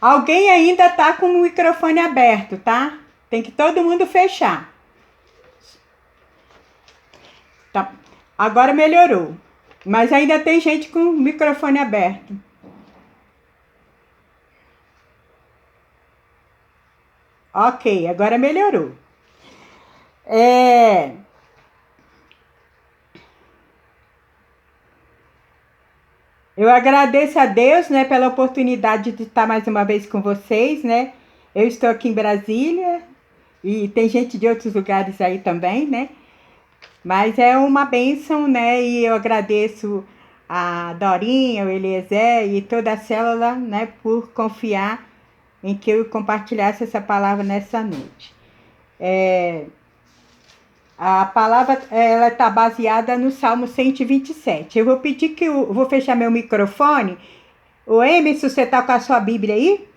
Alguém ainda tá com o microfone aberto, tá? Tem que todo mundo fechar. Tá. Agora melhorou. Mas ainda tem gente com o microfone aberto. Ok, agora melhorou. Eu agradeço a Deus, né, pela oportunidade de estar mais uma vez com vocês, né? Eu estou aqui em Brasília e tem gente de outros lugares aí também, né? Mas é uma bênção, né? E eu agradeço a Dorinha, o Eliezer e toda a célula, né, por confiar em que eu compartilhasse essa palavra nessa noite. A palavra ela está baseada no Salmo 127. Eu vou pedir que eu vou fechar meu microfone. O Emerson, você está com a sua Bíblia aí?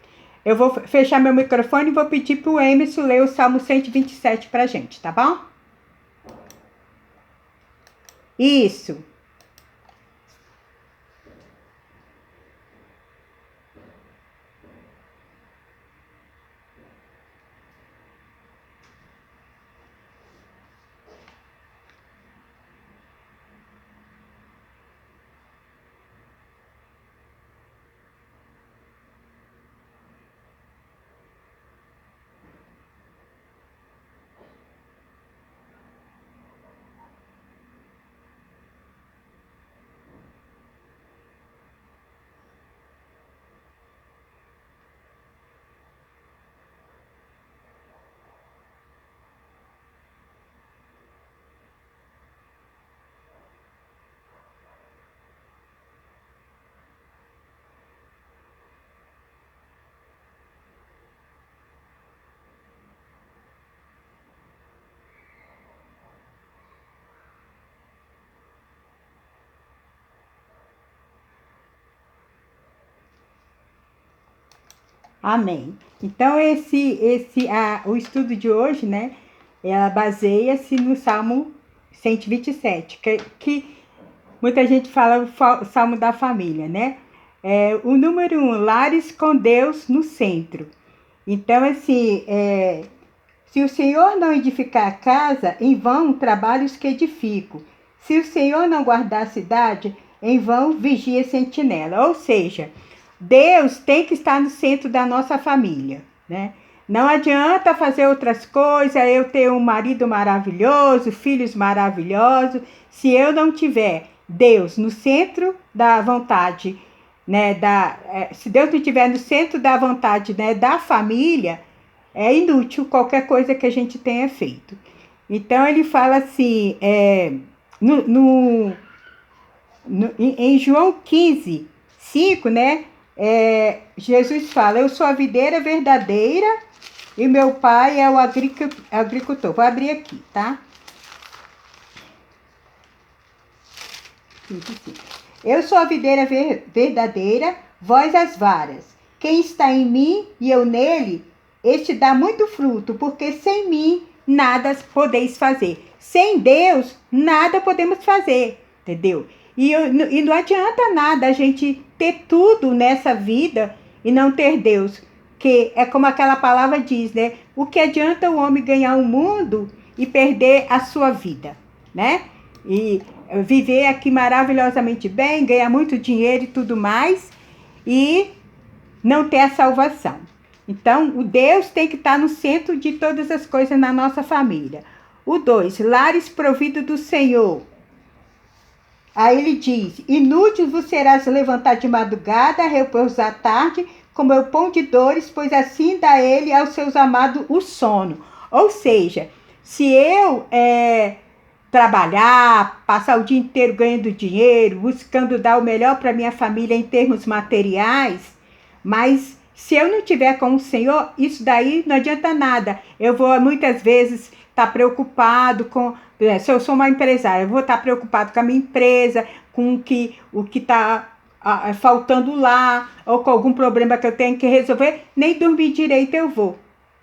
Eu vou fechar meu microfone e vou pedir para o Emerson ler o Salmo 127 para a gente, tá bom? Isso. Amém. Então, o estudo de hoje, né, ela baseia-se no Salmo 127, que muita gente fala o Salmo da Família, né? O número 1, lares com Deus no centro. Então, assim, se o Senhor não edificar a casa, em vão trabalhos que edifico. Se o Senhor não guardar a cidade, em vão vigia a sentinela. Ou seja, Deus tem que estar no centro da nossa família, né? Não adianta fazer outras coisas, eu ter um marido maravilhoso, filhos maravilhosos, se eu não tiver Deus no centro da vontade, né? Se Deus não estiver no centro da vontade, né, da família, é inútil qualquer coisa que a gente tenha feito. Então ele fala assim, em João 15, 5, né? Jesus fala, eu sou a videira verdadeira e meu pai é o agricultor. Vou abrir aqui, tá? Eu sou a videira verdadeira, vós as varas. Quem está em mim e eu nele, este dá muito fruto, porque sem mim nada podeis fazer. Sem Deus, nada podemos fazer, entendeu? E não adianta nada a gente ter tudo nessa vida e não ter Deus. Que é como aquela palavra diz, né? O que adianta o homem ganhar o mundo e perder a sua vida, né? E viver aqui maravilhosamente bem, ganhar muito dinheiro e tudo mais, e não ter a salvação. Então, o Deus tem que estar no centro de todas as coisas na nossa família. O 2, lares provido do Senhor. Aí ele diz, inútil vos serás levantar de madrugada, repousar à tarde, como é o pão de dores, pois assim dá ele aos seus amados o sono. Ou seja, se eu trabalhar, passar o dia inteiro ganhando dinheiro, buscando dar o melhor para minha família em termos materiais, mas se eu não tiver com o Senhor, isso daí não adianta nada. Eu vou muitas vezes estar preocupado com, se eu sou uma empresária, eu vou estar preocupado com a minha empresa, com o que está faltando lá, ou com algum problema que eu tenho que resolver, nem dormir direito eu vou.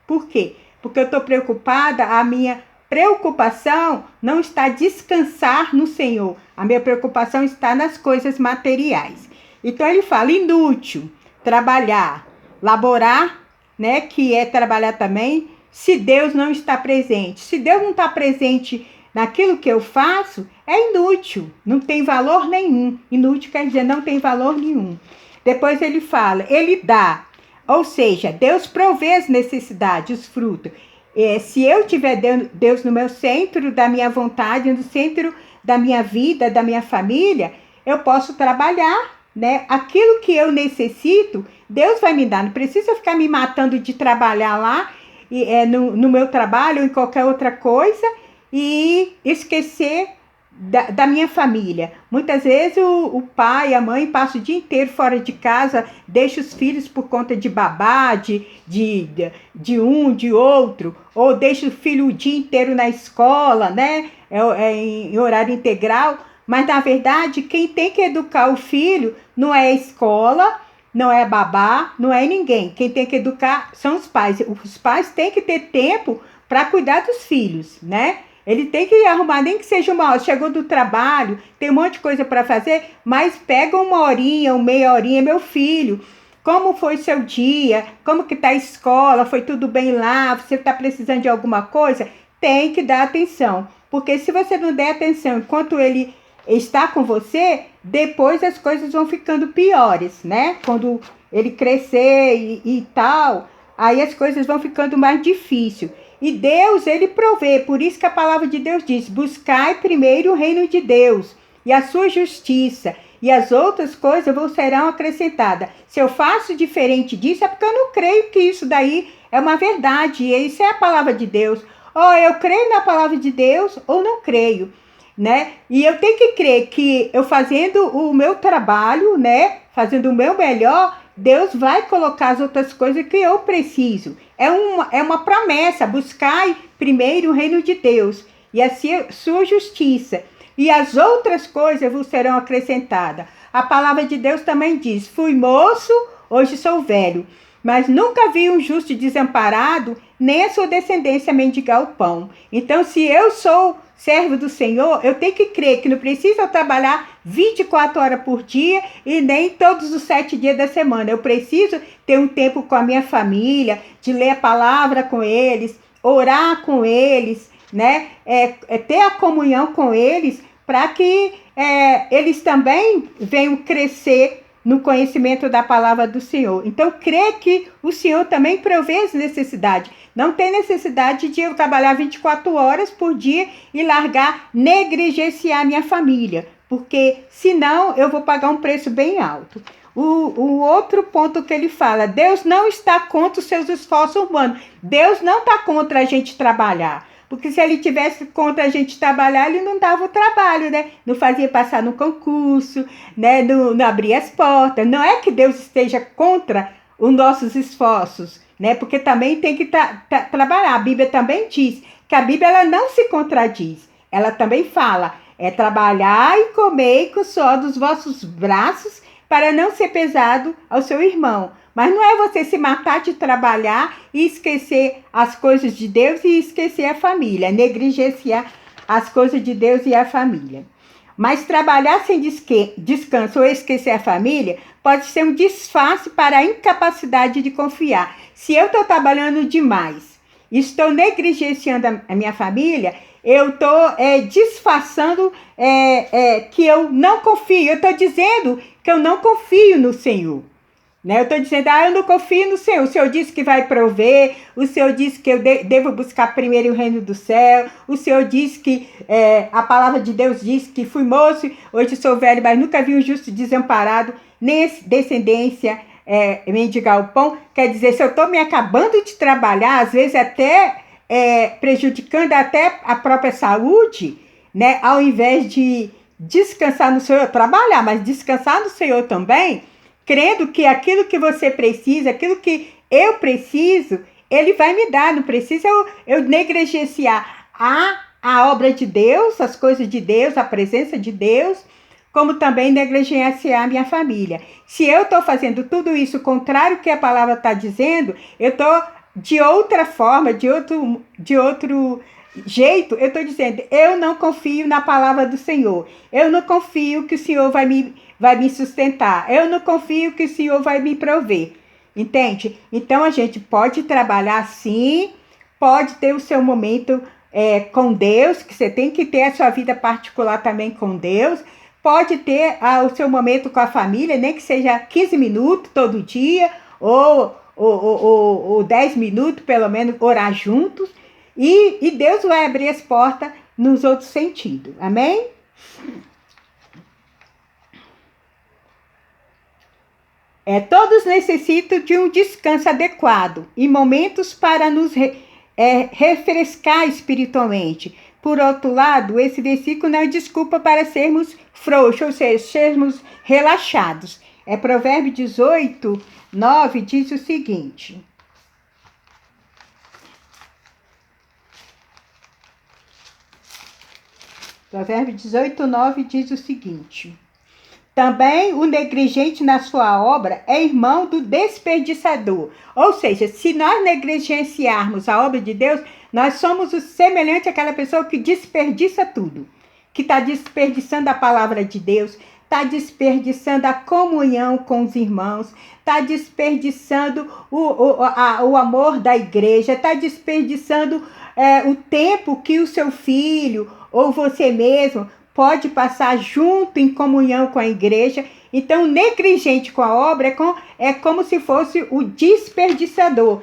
Por quê? Porque eu estou preocupada, a minha preocupação não está descansar no Senhor. A minha preocupação está nas coisas materiais. Então ele fala, inútil trabalhar, laborar, né, que é trabalhar também, se Deus não está presente? Se Deus não está presente naquilo que eu faço, é inútil, não tem valor nenhum. Inútil quer dizer não tem valor nenhum. Depois ele fala, ele dá, ou seja, Deus provê as necessidades, os frutos. Se eu tiver Deus no meu centro da minha vontade, no centro da minha vida, da minha família, eu posso trabalhar, né? Aquilo que eu necessito, Deus vai me dar. Não precisa ficar me matando de trabalhar lá, no meu trabalho ou em qualquer outra coisa, e esquecer da minha família. Muitas vezes o pai, a mãe passa o dia inteiro fora de casa, deixa os filhos por conta de babá, de um, de outro, ou deixa o filho o dia inteiro na escola, né? Em horário integral. Mas, na verdade, quem tem que educar o filho não é a escola, não é a babá, não é ninguém. Quem tem que educar são os pais. Os pais têm que ter tempo para cuidar dos filhos, né? Ele tem que arrumar, nem que seja uma hora, chegou do trabalho, tem um monte de coisa para fazer, mas pega uma horinha, uma meia horinha, meu filho, como foi seu dia? Como que tá a escola? Foi tudo bem lá? Você está precisando de alguma coisa? Tem que dar atenção, porque se você não der atenção enquanto ele está com você, depois as coisas vão ficando piores, né? Quando ele crescer e tal, aí as coisas vão ficando mais difíceis. E Deus, ele provê, por isso que a palavra de Deus diz, buscai primeiro o reino de Deus e a sua justiça, e as outras coisas serão acrescentadas. Se eu faço diferente disso, é porque eu não creio que isso daí é uma verdade, e isso é a palavra de Deus. Ou eu creio na palavra de Deus, ou não creio, né? E eu tenho que crer que eu fazendo o meu trabalho, né, fazendo o meu melhor, Deus vai colocar as outras coisas que eu preciso. É uma promessa, buscai primeiro o reino de Deus e a sua justiça, e as outras coisas vos serão acrescentadas. A palavra de Deus também diz, fui moço, hoje sou velho, mas nunca vi um justo desamparado, nem a sua descendência mendigar o pão. Então, se eu sou servo do Senhor, eu tenho que crer que não precisa eu trabalhar 24 horas por dia e nem todos os 7 dias da semana. Eu preciso ter um tempo com a minha família, de ler a palavra com eles, orar com eles, né? Ter a comunhão com eles para que eles também venham crescer no conhecimento da palavra do Senhor. Então, crê que o Senhor também provê as necessidades. Não tem necessidade de eu trabalhar 24 horas por dia e negligenciar minha família, porque senão eu vou pagar um preço bem alto. O outro ponto que ele fala, Deus não está contra os seus esforços humanos. Deus não está contra a gente trabalhar. Porque se ele tivesse contra a gente trabalhar, ele não dava o trabalho, né? Não fazia passar no concurso, né? Não abria as portas. Não é que Deus esteja contra os nossos esforços, né? Porque também tem que trabalhar. A Bíblia também diz que a Bíblia ela não se contradiz. Ela também fala, trabalhar e comer com o suor dos vossos braços para não ser pesado ao seu irmão. Mas não é você se matar de trabalhar e esquecer as coisas de Deus e esquecer a família, negligenciar as coisas de Deus e a família. Mas trabalhar sem descanso ou esquecer a família pode ser um disfarce para a incapacidade de confiar. Se eu estou trabalhando demais, estou negligenciando a minha família, eu estou disfarçando que eu não confio. Eu estou dizendo que eu não confio no Senhor. Né? Eu estou dizendo, eu não confio no Senhor. O Senhor disse que vai prover, o Senhor disse que eu devo buscar primeiro o reino do céu, o Senhor disse que a palavra de Deus diz que fui moço, hoje sou velho, mas nunca vi um justo desamparado, nem descendência mendigar o pão. Quer dizer, se eu estou me acabando de trabalhar, às vezes até prejudicando até a própria saúde, né? Ao invés de descansar no Senhor, trabalhar, mas descansar no Senhor também, crendo que aquilo que você precisa, aquilo que eu preciso, Ele vai me dar. Não precisa eu negligenciar a obra de Deus, as coisas de Deus, a presença de Deus, como também negligenciar a minha família. Se eu estou fazendo tudo isso contrário ao que a palavra está dizendo, eu estou de outra forma, de outro jeito, eu estou dizendo, eu não confio na palavra do Senhor. Eu não confio que o Senhor vai me sustentar. Eu não confio que o Senhor vai me prover. Entende? Então a gente pode trabalhar sim, pode ter o seu momento com Deus, que você tem que ter a sua vida particular também com Deus, pode ter o seu momento com a família, nem que seja 15 minutos todo dia, ou 10 minutos, pelo menos, orar juntos, e Deus vai abrir as portas nos outros sentidos. Amém? Todos necessitam de um descanso adequado e momentos para nos refrescar espiritualmente. Por outro lado, esse versículo não é desculpa para sermos frouxos, ou seja, sermos relaxados. Provérbios 18, 9 diz o seguinte. Provérbios 18, 9 diz o seguinte. Também o negligente na sua obra é irmão do desperdiçador. Ou seja, se nós negligenciarmos a obra de Deus, nós somos o semelhante àquela pessoa que desperdiça tudo. Que está desperdiçando a palavra de Deus, está desperdiçando a comunhão com os irmãos, está desperdiçando o amor da igreja, está desperdiçando o tempo que o seu filho ou você mesmo pode passar junto em comunhão com a igreja. Então, negligente com a obra é como se fosse o desperdiçador.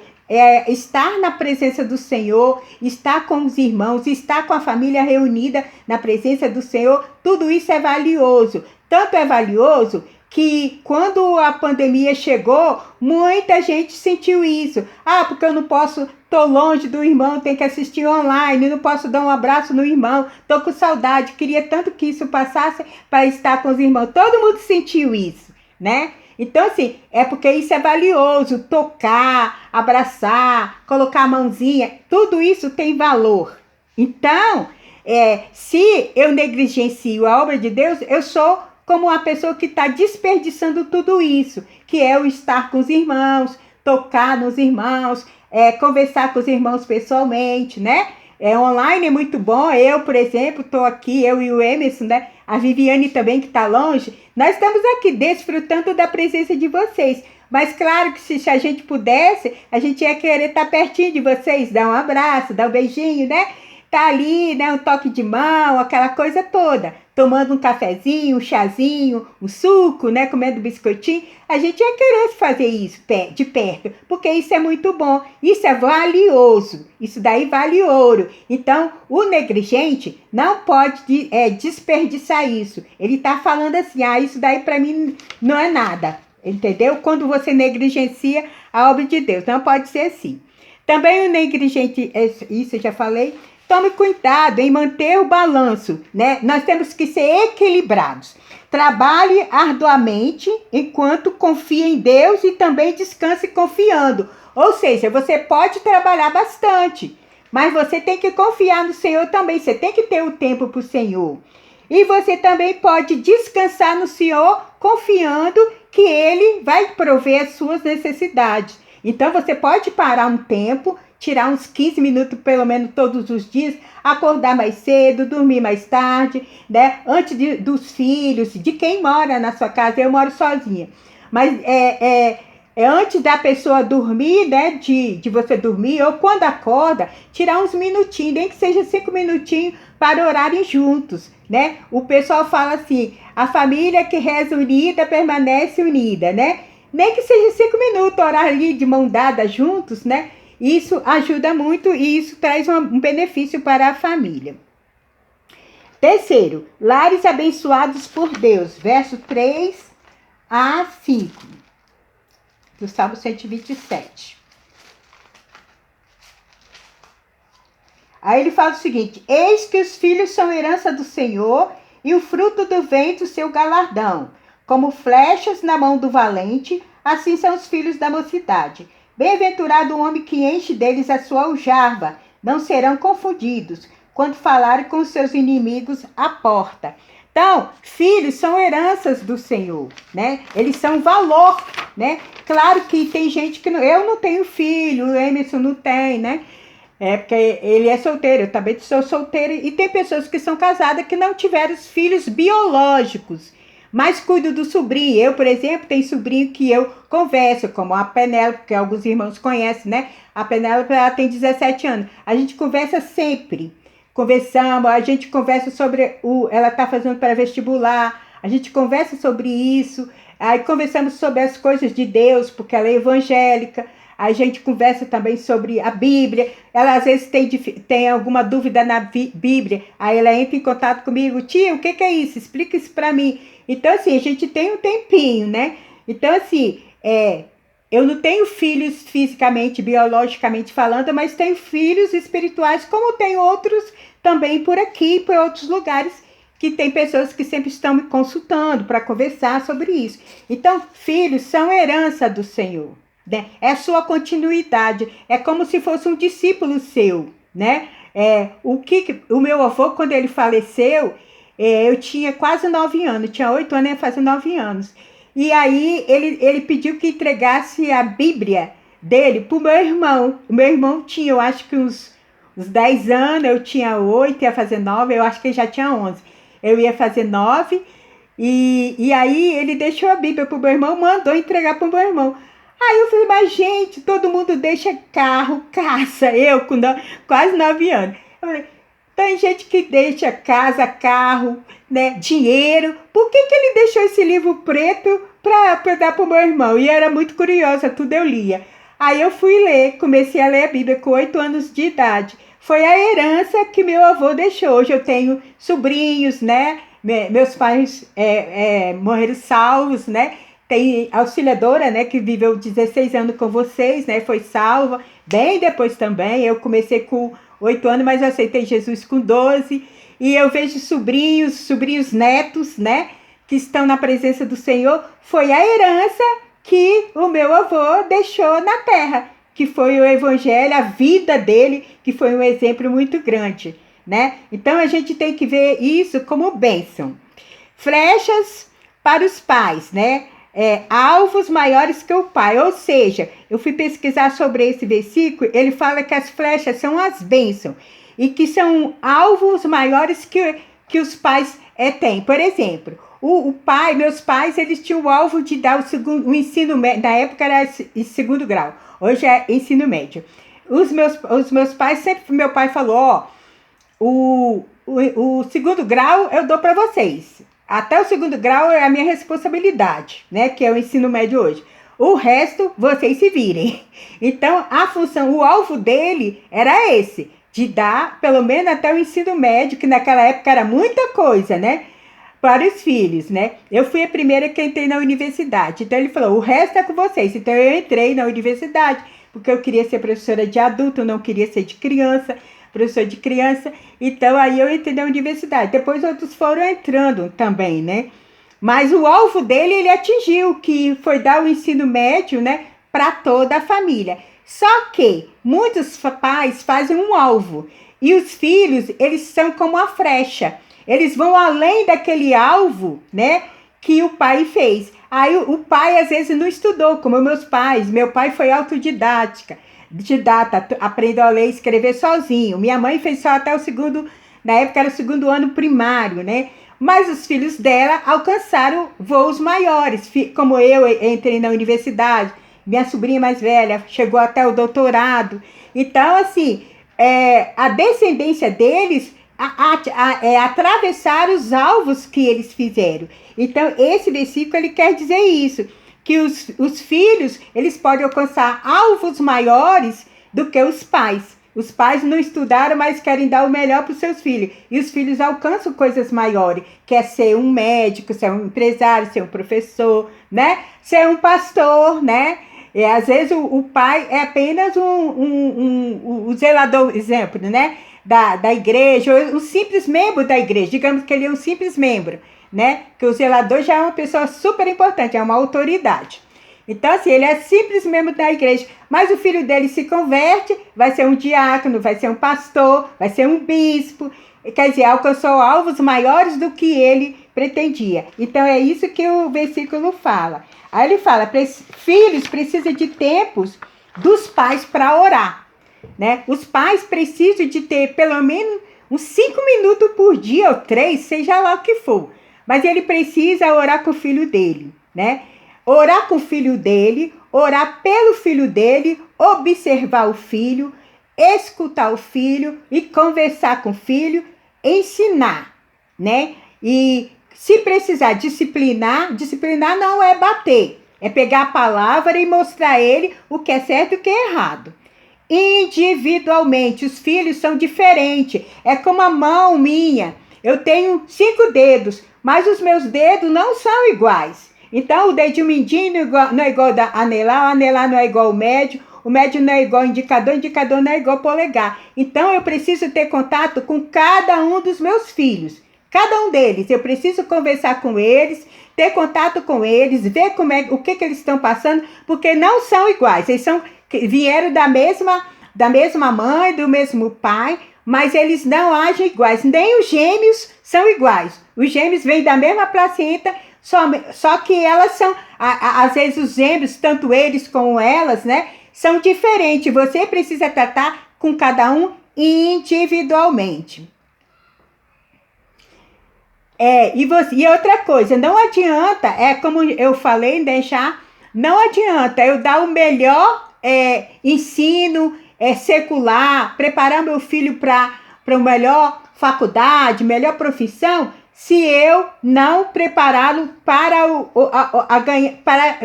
Estar na presença do Senhor, estar com os irmãos, estar com a família reunida na presença do Senhor, tudo isso é valioso. Tanto é valioso que quando a pandemia chegou, muita gente sentiu isso. Porque eu não posso, tô longe do irmão, tenho que assistir online, não posso dar um abraço no irmão, tô com saudade, queria tanto que isso passasse para estar com os irmãos. Todo mundo sentiu isso, né? Então, assim, porque isso é valioso, tocar, abraçar, colocar a mãozinha, tudo isso tem valor. Então, se eu negligencio a obra de Deus, eu sou como uma pessoa que está desperdiçando tudo isso, que é o estar com os irmãos, tocar nos irmãos, conversar com os irmãos pessoalmente, né? Online é muito bom. Eu, por exemplo, estou aqui, eu e o Emerson, né? A Viviane também, que está longe. Nós estamos aqui desfrutando da presença de vocês. Mas claro que se a gente pudesse, a gente ia querer estar pertinho de vocês, dar um abraço, dar um beijinho, né? Tá ali, né? Um toque de mão, aquela coisa toda. Tomando um cafezinho, um chazinho, um suco, né? Comendo biscoitinho. A gente ia querer fazer isso de perto, porque isso é muito bom. Isso é valioso. Isso daí vale ouro. Então, o negligente não pode desperdiçar isso. Ele está falando assim, isso daí para mim não é nada. Entendeu? Quando você negligencia a obra de Deus. Não pode ser assim. Também o negligente, isso eu já falei, tome cuidado em manter o balanço, né? Nós temos que ser equilibrados. Trabalhe arduamente enquanto confia em Deus e também descanse confiando. Ou seja, você pode trabalhar bastante, mas você tem que confiar no Senhor também. Você tem que ter o tempo para o Senhor. E você também pode descansar no Senhor confiando que Ele vai prover as suas necessidades. Então, você pode parar um tempo, tirar uns 15 minutos, pelo menos todos os dias, acordar mais cedo, dormir mais tarde, né? Antes dos filhos, de quem mora na sua casa. Eu moro sozinha. Mas antes da pessoa dormir, né? De você dormir, ou quando acorda, tirar uns minutinhos, nem que seja 5 minutinhos, para orarem juntos, né? O pessoal fala assim, a família que reza unida permanece unida, né? Nem que seja 5 minutos, orar ali de mão dada juntos, né? Isso ajuda muito e isso traz um benefício para a família. Terceiro, lares abençoados por Deus, verso 3 a 5, do Salmo 127. Aí ele fala o seguinte, eis que os filhos são herança do Senhor e o fruto do ventre seu galardão. Como flechas na mão do valente, assim são os filhos da mocidade. Bem-aventurado o homem que enche deles a sua aljava, não serão confundidos, quando falarem com seus inimigos à porta. Então, filhos são heranças do Senhor, né? Eles são valor, né? Claro que tem gente que eu não tenho filho, o Emerson não tem, né? Porque ele é solteiro, eu também sou solteira, e tem pessoas que são casadas que não tiveram filhos biológicos, mas cuido do sobrinho. Eu, por exemplo, tenho sobrinho que eu converso, como a Penélope, que alguns irmãos conhecem, né? A Penélope, ela tem 17 anos. A gente conversa sempre. Conversamos, a gente conversa sobre ela está fazendo pré-vestibular, a gente conversa sobre isso, aí conversamos sobre as coisas de Deus, porque ela é evangélica, a gente conversa também sobre a Bíblia, ela às vezes tem alguma dúvida na Bíblia, aí ela entra em contato comigo, tio, o que é isso? Explica isso para mim. Então, assim, a gente tem um tempinho, né? Então, assim, eu não tenho filhos fisicamente, biologicamente falando, mas tenho filhos espirituais, como tem outros também por aqui, por outros lugares, que tem pessoas que sempre estão me consultando para conversar sobre isso. Então, filhos são herança do Senhor, né? É a sua continuidade, é como se fosse um discípulo seu, né? O meu avô, quando ele faleceu, eu tinha quase 9 anos, tinha 8 anos, ia fazer 9 anos. E aí ele pediu que entregasse a Bíblia dele para o meu irmão. O meu irmão tinha, eu acho que uns 10 anos, eu tinha 8, ia fazer 9, eu acho que ele já tinha 11. Eu ia fazer 9, e aí ele deixou a Bíblia para o meu irmão, mandou entregar para o meu irmão. Aí eu falei, mas gente, todo mundo deixa carro, caça, eu com quase 9 anos. Eu falei, tem gente que deixa casa, carro, né, dinheiro. Por que ele deixou esse livro preto para dar para o meu irmão? E era muito curiosa, tudo eu lia. Aí eu fui ler, comecei a ler a Bíblia com 8 anos de idade. Foi a herança que meu avô deixou. Hoje eu tenho sobrinhos, né? Meus pais morreram salvos, né? Tem auxiliadora, né, que viveu 16 anos com vocês, né? Foi salva. Bem depois também, eu comecei com 8 anos, mas eu aceitei Jesus com 12. E eu vejo sobrinhos netos, né? Que estão na presença do Senhor. Foi a herança que o meu avô deixou na terra, que foi o evangelho, a vida dele, que foi um exemplo muito grande, né? Então a gente tem que ver isso como bênção. Flechas para os pais, né? Alvos maiores que o pai, ou seja, eu fui pesquisar sobre esse versículo, ele fala que as flechas são as bênçãos, e que são alvos maiores que os pais têm. Por exemplo, meus pais, eles tinham o alvo de dar o ensino médio, na época era segundo grau, hoje é ensino médio. Os meus pais, sempre meu pai falou, o segundo grau eu dou para vocês. Até o segundo grau é a minha responsabilidade, né? Que é o ensino médio hoje. O resto, vocês se virem. Então, a função, o alvo dele era esse, de dar pelo menos até o ensino médio, que naquela época era muita coisa, né? Para os filhos, né? Eu fui a primeira que entrei na universidade. Então, ele falou, o resto é com vocês. Então, eu entrei na universidade, porque eu queria ser professora de adulto, eu não queria ser de criança, professor de criança. Então, aí eu entrei na universidade. Depois, outros foram entrando também, né? Mas o alvo dele, ele atingiu, que foi dar o ensino médio, né? Para toda a família. Só que muitos pais fazem um alvo. E os filhos, eles são como a flecha. Eles vão além daquele alvo, né? Que o pai fez. Aí o pai, às vezes, não estudou, como meus pais. Meu pai foi autodidata, aprendeu a ler e escrever sozinho. Minha mãe fez só até o segundo, na época era o segundo ano primário, né? Mas os filhos dela alcançaram voos maiores, como eu entrei na universidade, minha sobrinha mais velha chegou até o doutorado. Então, assim, a descendência deles atravessar os alvos que eles fizeram. Então, esse versículo, ele quer dizer isso, que os filhos, eles podem alcançar alvos maiores do que os pais. Os pais não estudaram, mas querem dar o melhor para os seus filhos. E os filhos alcançam coisas maiores, que é ser um médico, ser um empresário, ser um professor, né? Ser um pastor, né? E às vezes o pai é apenas um zelador, exemplo, né? Da igreja, ou um simples membro da igreja. Digamos que ele é um simples membro, né? Que o zelador já é uma pessoa super importante, é uma autoridade. Então, assim, ele é simples membro da igreja, mas o filho dele se converte, vai ser um diácono, vai ser um pastor, vai ser um bispo, quer dizer, alcançou alvos maiores do que ele pretendia. Então, é isso que o versículo fala. Aí ele fala, filhos precisam de tempos dos pais para orar, né? Os pais precisam de ter pelo menos uns 5 minutos por dia, ou 3, seja lá o que for, mas ele precisa orar com o filho dele, né? Orar com o filho dele, orar pelo filho dele, observar o filho, escutar o filho e conversar com o filho, ensinar, né? E se precisar disciplinar não é bater, é pegar a palavra e mostrar a ele o que é certo e o que é errado. Individualmente, os filhos são diferentes. É como a mão minha. Eu tenho 5 dedos, mas os meus dedos não são iguais. Então, o dedinho mindinho não é igual a anelar, o anelar não é igual ao médio, o médio não é igual ao indicador, o indicador não é igual ao polegar. Então, eu preciso ter contato com cada um dos meus filhos. Cada um deles. Eu preciso conversar com eles, ter contato com eles, ver o que eles estão passando, porque não são iguais. Eles vieram da mesma mãe, do mesmo pai, mas eles não agem iguais. Nem os gêmeos são iguais. Os gêmeos vêm da mesma placenta, só que elas são, às vezes os gêmeos, tanto eles como elas, né, são diferentes. Você precisa tratar com cada um individualmente. E outra coisa, não adianta, como eu falei, não adianta eu dar o melhor ensino secular, preparar meu filho para uma melhor faculdade, melhor profissão, se eu não prepará-lo para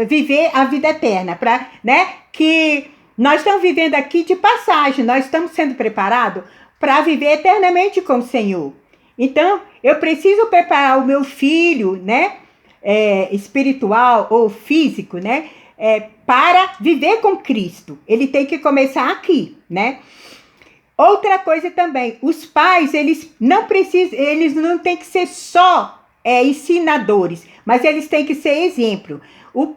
viver a vida eterna, né? Que nós estamos vivendo aqui de passagem, nós estamos sendo preparados para viver eternamente com o Senhor. Então, eu preciso preparar o meu filho, né? Espiritual ou físico, né? Para viver com Cristo. Ele tem que começar aqui, né? Outra coisa também, os pais, eles não têm que ser só ensinadores, mas eles têm que ser exemplo. O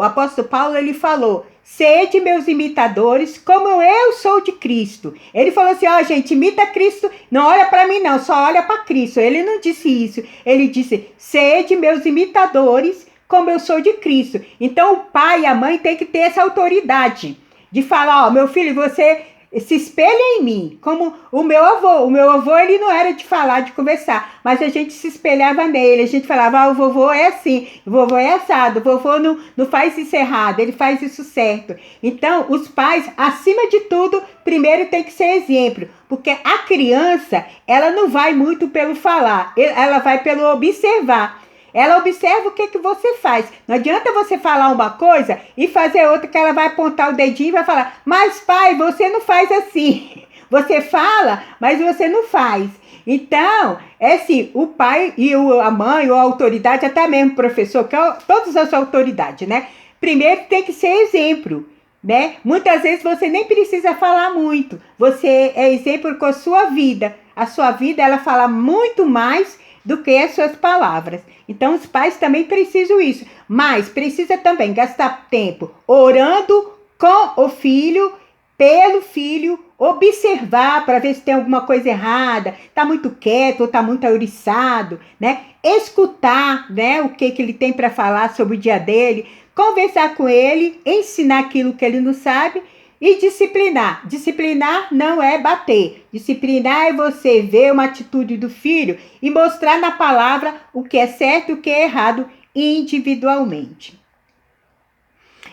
apóstolo Paulo, ele falou: sede meus imitadores, como eu sou de Cristo. Ele falou assim, gente, imita Cristo, não olha para mim não, só olha para Cristo. Ele não disse isso, ele disse, sede meus imitadores, como eu sou de Cristo. Então, o pai e a mãe têm que ter essa autoridade de falar, meu filho, você se espelha em mim, como o meu avô. O meu avô, ele não era de falar, de conversar, mas a gente se espelhava nele, a gente falava, o vovô é assim, o vovô é assado, o vovô não faz isso errado, ele faz isso certo. Então, os pais, acima de tudo, primeiro tem que ser exemplo, porque a criança, ela não vai muito pelo falar, ela vai pelo observar. Ela observa o que você faz. Não adianta você falar uma coisa e fazer outra que ela vai apontar o dedinho e vai falar, mas pai, você não faz assim. Você fala, mas você não faz. Então, assim, o pai e a mãe, ou a autoridade, até mesmo o professor, que todas as autoridades, né? Primeiro tem que ser exemplo, né? Muitas vezes você nem precisa falar muito. Você é exemplo com a sua vida. A sua vida, ela fala muito mais do que as suas palavras. Então, os pais também precisam isso. Mas precisa também gastar tempo orando com o filho, pelo filho, observar para ver se tem alguma coisa errada, está muito quieto ou está muito ouriçado, né? Escutar, né, o que ele tem para falar sobre o dia dele, conversar com ele, ensinar aquilo que ele não sabe e disciplinar. Disciplinar não é bater. Disciplinar é você ver uma atitude do filho e mostrar na palavra o que é certo e o que é errado individualmente.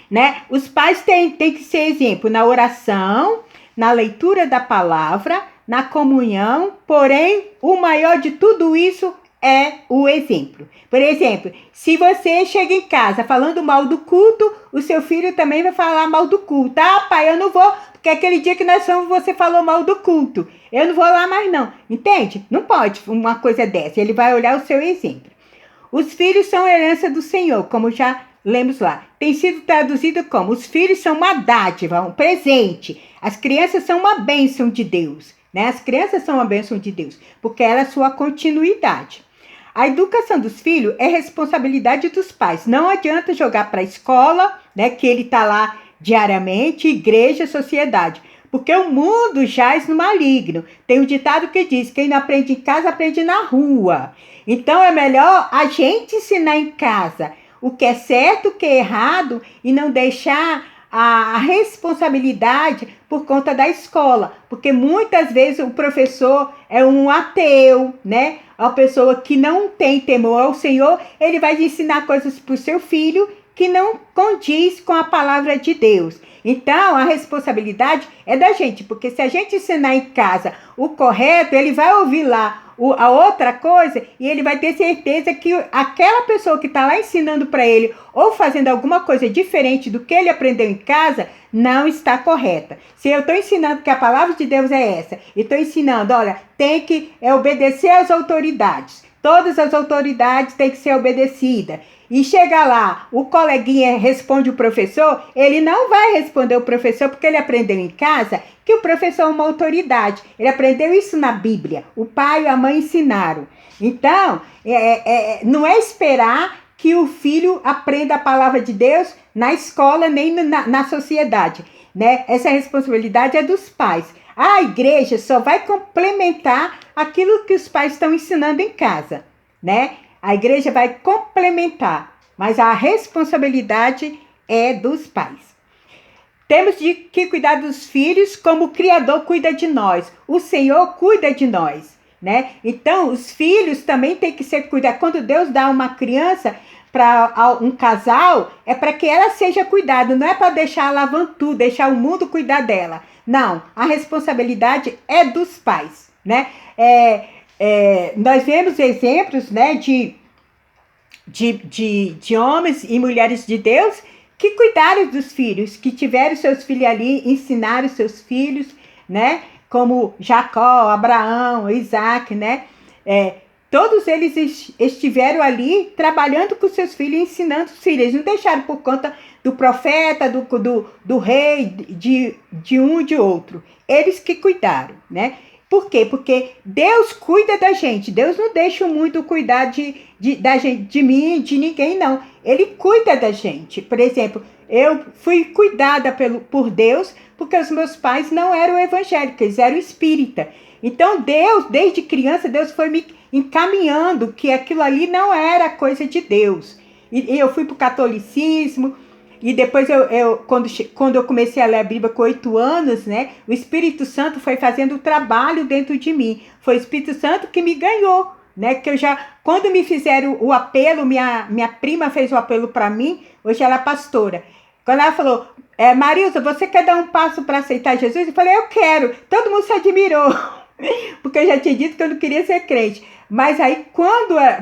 Né? Os pais têm que ser exemplo na oração, na leitura da palavra, na comunhão, porém, o maior de tudo isso é o exemplo. Por exemplo, se você chega em casa falando mal do culto, o seu filho também vai falar mal do culto. Ah, pai, eu não vou, porque aquele dia que nós fomos, você falou mal do culto. Eu não vou lá mais não. Entende? Não pode uma coisa dessa. Ele vai olhar o seu exemplo. Os filhos são herança do Senhor, como já lemos lá. Tem sido traduzido como: os filhos são uma dádiva, um presente. As crianças são uma bênção de Deus. Né? As crianças são uma bênção de Deus, porque ela é sua continuidade. A educação dos filhos é responsabilidade dos pais. Não adianta jogar para a escola, né, que ele está lá diariamente, igreja, sociedade. Porque o mundo jaz no maligno. Tem um ditado que diz, quem não aprende em casa, aprende na rua. Então é melhor a gente ensinar em casa o que é certo, o que é errado, e não deixar a responsabilidade por conta da escola, porque muitas vezes o professor é um ateu, né? Uma pessoa que não tem temor ao Senhor, ele vai ensinar coisas para o seu filho que não condiz com a palavra de Deus. Então, a responsabilidade é da gente, porque se a gente ensinar em casa o correto, ele vai ouvir lá a outra coisa e ele vai ter certeza que aquela pessoa que está lá ensinando para ele ou fazendo alguma coisa diferente do que ele aprendeu em casa, não está correta. Se eu estou ensinando que a palavra de Deus é essa, e estou ensinando, olha, tem que obedecer às autoridades, todas as autoridades têm que ser obedecidas, e chega lá, o coleguinha responde o professor, ele não vai responder o professor porque ele aprendeu em casa que o professor é uma autoridade. Ele aprendeu isso na Bíblia. O pai e a mãe ensinaram. Então, não é esperar que o filho aprenda a palavra de Deus na escola nem na sociedade, né? Essa responsabilidade é dos pais. A igreja só vai complementar aquilo que os pais estão ensinando em casa, né? A igreja vai complementar, mas a responsabilidade é dos pais. Temos que cuidar dos filhos como o Criador cuida de nós. O Senhor cuida de nós, né? Então, os filhos também têm que ser cuidados. Quando Deus dá uma criança para um casal, é para que ela seja cuidada. Não é para deixar ela avançar, deixar o mundo cuidar dela. Não, a responsabilidade é dos pais, né? Nós vemos exemplos, né, de homens e mulheres de Deus que cuidaram dos filhos, que tiveram seus filhos ali, ensinaram seus filhos, né? Como Jacó, Abraão, Isaac, né? Todos eles estiveram ali trabalhando com seus filhos, ensinando os filhos. Eles não deixaram por conta do profeta, do rei, de um e de outro. Eles que cuidaram, né? Por quê? Porque Deus cuida da gente. Deus não deixa o mundo cuidar da gente, de mim, de ninguém, não. Ele cuida da gente. Por exemplo, eu fui cuidada por Deus porque os meus pais não eram evangélicos, eles eram espírita. Então, Deus, desde criança, Deus foi me encaminhando que aquilo ali não era coisa de Deus. E eu fui para o catolicismo. E depois, quando eu comecei a ler a Bíblia com 8 anos, né? O Espírito Santo foi fazendo o trabalho dentro de mim. Foi o Espírito Santo que me ganhou, né? Que quando me fizeram o apelo, minha prima fez o apelo para mim. Hoje ela é pastora. Quando ela falou, Marilza, você quer dar um passo para aceitar Jesus? Eu falei, eu quero. Todo mundo se admirou. Porque eu já tinha dito que eu não queria ser crente. Mas aí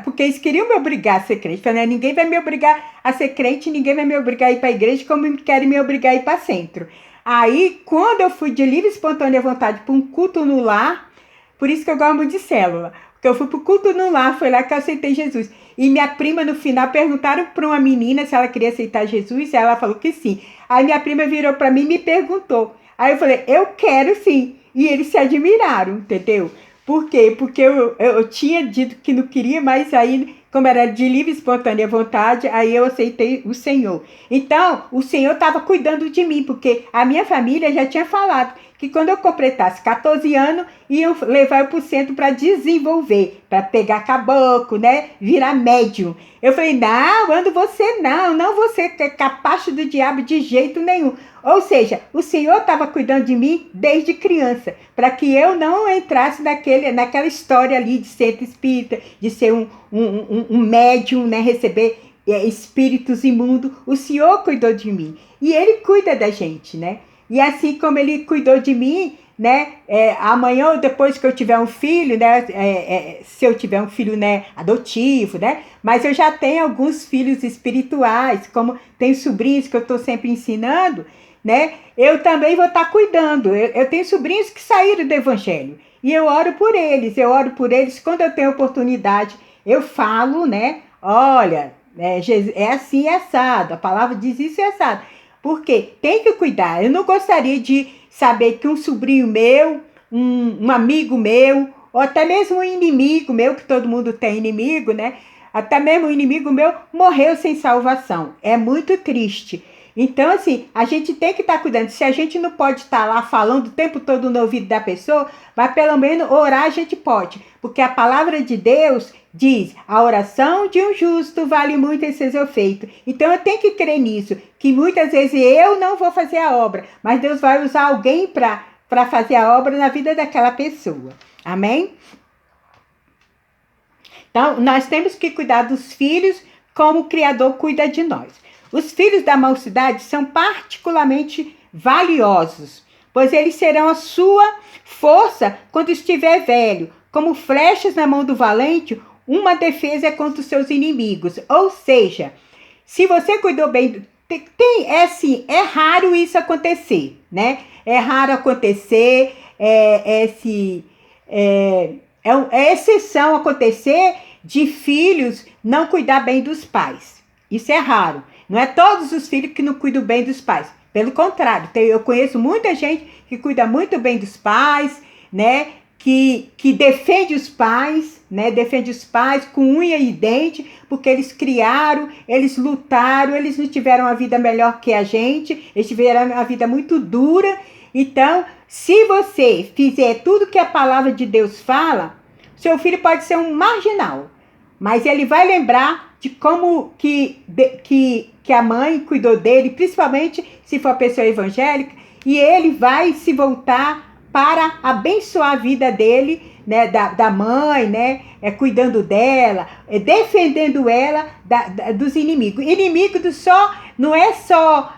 porque eles queriam me obrigar a ser crente. Falei, ninguém vai me obrigar a ser crente, ninguém vai me obrigar a ir para a igreja, como querem me obrigar a ir para centro. Aí, quando eu fui de livre e espontânea vontade para um culto no lar, por isso que eu gosto muito de célula, porque eu fui para o culto no lar, foi lá que eu aceitei Jesus. E minha prima, no final, perguntaram para uma menina se ela queria aceitar Jesus, e ela falou que sim. Aí minha prima virou para mim e me perguntou. Aí eu falei, eu quero sim. E eles se admiraram, entendeu? Por quê? Porque eu tinha dito que não queria, mas aí, como era de livre e espontânea vontade, aí eu aceitei o Senhor. Então, o Senhor estava cuidando de mim, porque a minha família já tinha falado que quando eu completasse 14 anos, iam levar eu para o centro para desenvolver, para pegar caboclo, né? Virar médium. Eu falei, não, ando você não você que é capacho do diabo de jeito nenhum. Ou seja, o Senhor estava cuidando de mim desde criança, para que eu não entrasse naquela história ali de centro espírita, de ser um médium, né? Receber espíritos imundos. O Senhor cuidou de mim. E Ele cuida da gente, né? E assim como Ele cuidou de mim, né? Amanhã ou depois que eu tiver um filho, né? Se eu tiver um filho, né, adotivo, né? Mas eu já tenho alguns filhos espirituais, como tem sobrinhos que eu estou sempre ensinando, né? Eu também vou estar cuidando. Eu tenho sobrinhos que saíram do evangelho e eu oro por eles. Quando eu tenho oportunidade, eu falo, né? Olha, é assim, é assado. A palavra diz isso, é assado. Porque tem que cuidar. Eu não gostaria de saber que um sobrinho meu, um amigo meu, ou até mesmo um inimigo meu, que todo mundo tem inimigo, né? Até mesmo um inimigo meu morreu sem salvação. É muito triste. Então, assim, a gente tem que estar cuidando. Se a gente não pode estar lá falando o tempo todo no ouvido da pessoa, mas pelo menos orar a gente pode. Porque a palavra de Deus diz, a oração de um justo vale muito em seus efeitos. Então, eu tenho que crer nisso, que muitas vezes eu não vou fazer a obra, mas Deus vai usar alguém para fazer a obra na vida daquela pessoa. Amém? Então, nós temos que cuidar dos filhos como o Criador cuida de nós. Os filhos da mocidade são particularmente valiosos, pois eles serão a sua força quando estiver velho. Como flechas na mão do valente, uma defesa contra os seus inimigos. Ou seja, se você cuidou bem... é raro isso acontecer, né? É raro acontecer, é exceção acontecer de filhos não cuidar bem dos pais. Isso é raro. Não é todos os filhos que não cuidam bem dos pais. Pelo contrário, eu conheço muita gente que cuida muito bem dos pais, né? Que defende os pais, né? Defende os pais com unha e dente, porque eles criaram, eles lutaram, eles não tiveram uma vida melhor que a gente, eles tiveram uma vida muito dura. Então, se você fizer tudo que a palavra de Deus fala, seu filho pode ser um marginal, mas ele vai lembrar de como que a mãe cuidou dele, principalmente se for pessoa evangélica, e ele vai se voltar para abençoar a vida dele, né, da mãe, né, cuidando dela, defendendo ela dos inimigos. Inimigo não é só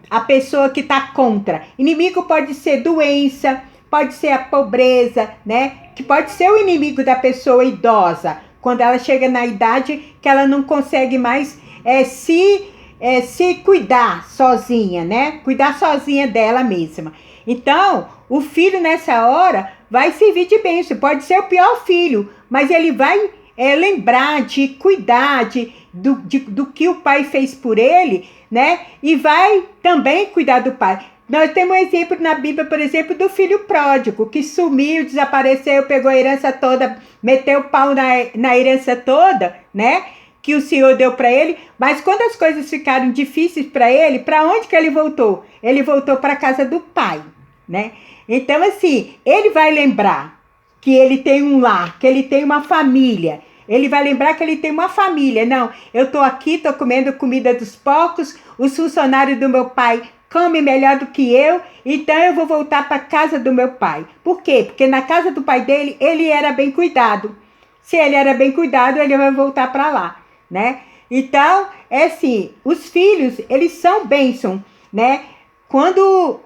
a pessoa que está contra. Inimigo pode ser doença, pode ser a pobreza, né, que pode ser o inimigo da pessoa idosa, quando ela chega na idade que ela não consegue mais se cuidar sozinha, né? Cuidar sozinha dela mesma. Então, o filho nessa hora vai servir de bênção. Pode ser o pior filho, mas ele vai lembrar de cuidar do que o pai fez por ele, né? E vai também cuidar do pai. Nós temos um exemplo na Bíblia, por exemplo, do filho pródigo, que sumiu, desapareceu, pegou a herança toda, meteu o pau na herança toda, né? Que o Senhor deu para ele. Mas quando as coisas ficaram difíceis para ele, para onde que ele voltou? Ele voltou para a casa do pai, né? Então, assim, ele vai lembrar que ele tem um lar, que ele tem uma família. Ele vai lembrar que ele tem uma família. Não, eu estou aqui, estou comendo comida dos porcos, os funcionários do meu pai come melhor do que eu, então eu vou voltar para a casa do meu pai. Por quê? Porque na casa do pai dele, ele era bem cuidado. Se ele era bem cuidado, ele vai voltar para lá, né? Então, assim, os filhos, eles são bênção, né? Quando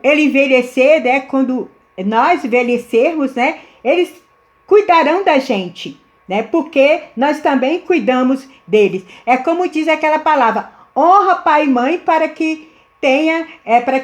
ele envelhecer, né? Quando nós envelhecermos, né? Eles cuidarão da gente, né? Porque nós também cuidamos deles. É como diz aquela palavra, honra pai e mãe para que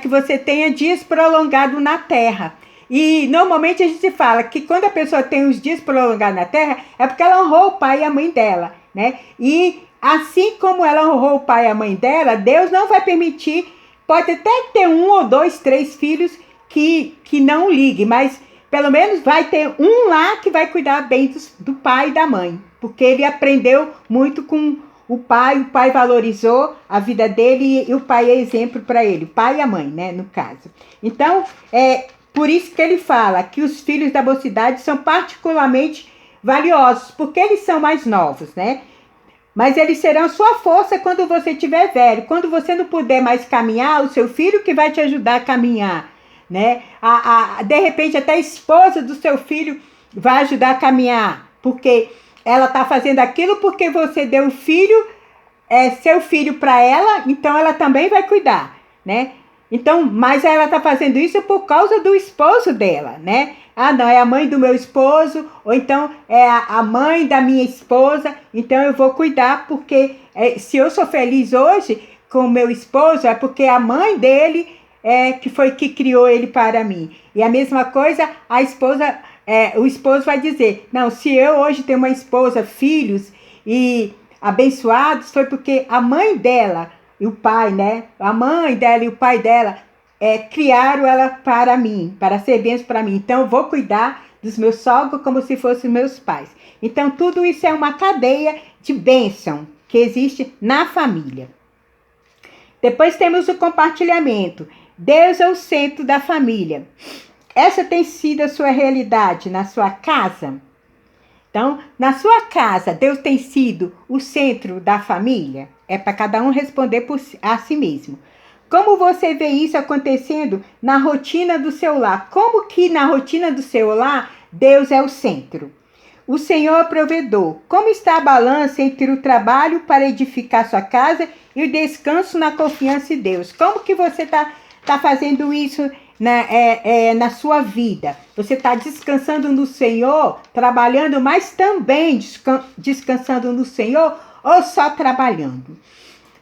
você tenha dias prolongados na terra. E normalmente a gente fala que quando a pessoa tem os dias prolongados na terra, é porque ela honrou o pai e a mãe dela, né? E assim como ela honrou o pai e a mãe dela, Deus não vai permitir, pode até ter 1 ou 2, 3 filhos que não ligue, mas pelo menos vai ter um lá que vai cuidar bem do pai e da mãe, porque ele aprendeu muito com o pai valorizou a vida dele e o pai é exemplo para ele, o pai e a mãe, né, no caso. Então, por isso que ele fala que os filhos da mocidade são particularmente valiosos, porque eles são mais novos, né? Mas eles serão sua força quando você estiver velho. Quando você não puder mais caminhar, o seu filho que vai te ajudar a caminhar, né? De repente, até a esposa do seu filho vai ajudar a caminhar, porque ela está fazendo aquilo porque você deu o filho, seu filho para ela, então ela também vai cuidar, né? Então, mas ela está fazendo isso por causa do esposo dela, né? Ah, não, é a mãe do meu esposo, ou então é a mãe da minha esposa, então eu vou cuidar, porque se eu sou feliz hoje com o meu esposo, é porque a mãe dele que criou ele para mim. E a mesma coisa, o esposo vai dizer, não, se eu hoje tenho uma esposa, filhos e abençoados, foi porque a mãe dela e o pai, né? A mãe dela e o pai dela criaram ela para mim, para ser bênção para mim. Então, eu vou cuidar dos meus sogros como se fossem meus pais. Então, tudo isso é uma cadeia de bênção que existe na família. Depois temos o compartilhamento. Deus é o centro da família. Essa tem sido a sua realidade na sua casa? Então, na sua casa, Deus tem sido o centro da família? É para cada um responder a si mesmo. Como você vê isso acontecendo na rotina do seu lar? Como que na rotina do seu lar, Deus é o centro? O Senhor é o provedor. Como está a balança entre o trabalho para edificar sua casa e o descanso na confiança em Deus? Como que você está fazendo isso na sua vida? Você está descansando no Senhor, trabalhando, mas também descansando no Senhor ou só trabalhando?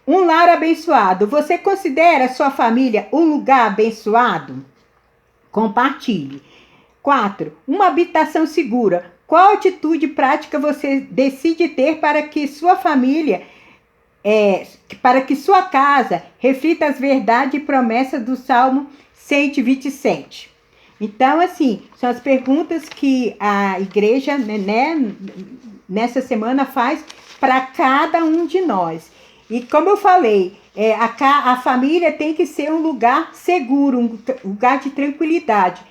Um lar abençoado. Você considera a sua família um lugar abençoado? Compartilhe. 4. Uma habitação segura. Qual atitude prática você decide ter para que sua família, para que sua casa reflita as verdades e promessas do Salmo 127? Então, assim, são as perguntas que a igreja, nessa semana faz para cada um de nós. E como eu falei, a família tem que ser um lugar seguro, um lugar de tranquilidade.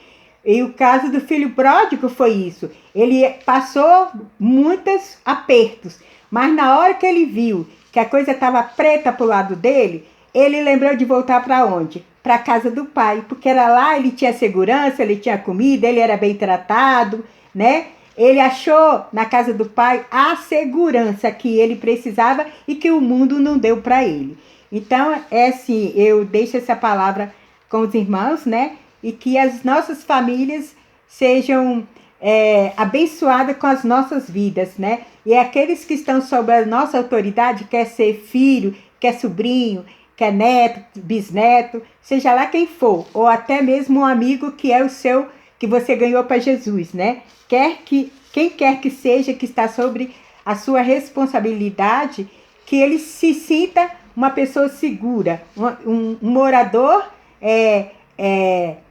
E o caso do filho pródigo foi isso. Ele passou muitos apertos, mas na hora que ele viu que a coisa estava preta para o lado dele, ele lembrou de voltar para onde? Para a casa do pai, porque era lá, ele tinha segurança, ele tinha comida, ele era bem tratado, né? Ele achou na casa do pai a segurança que ele precisava e que o mundo não deu para ele. Então, assim, eu deixo essa palavra com os irmãos, né? E que as nossas famílias sejam abençoadas com as nossas vidas, né? E aqueles que estão sob a nossa autoridade, quer ser filho, quer sobrinho, quer neto, bisneto, seja lá quem for, ou até mesmo um amigo que é o seu, que você ganhou para Jesus, né? Quem quer que seja que está sobre a sua responsabilidade, que ele se sinta uma pessoa segura, um morador,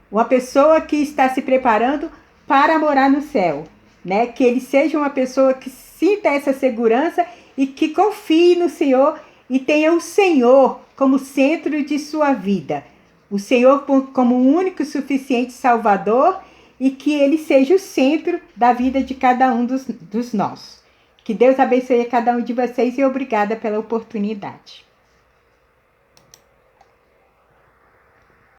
uma pessoa que está se preparando para morar no céu, né? Que ele seja uma pessoa que sinta essa segurança e que confie no Senhor e tenha o Senhor como centro de sua vida. O Senhor como o único e suficiente Salvador e que ele seja o centro da vida de cada um dos nossos. Que Deus abençoe a cada um de vocês e obrigada pela oportunidade.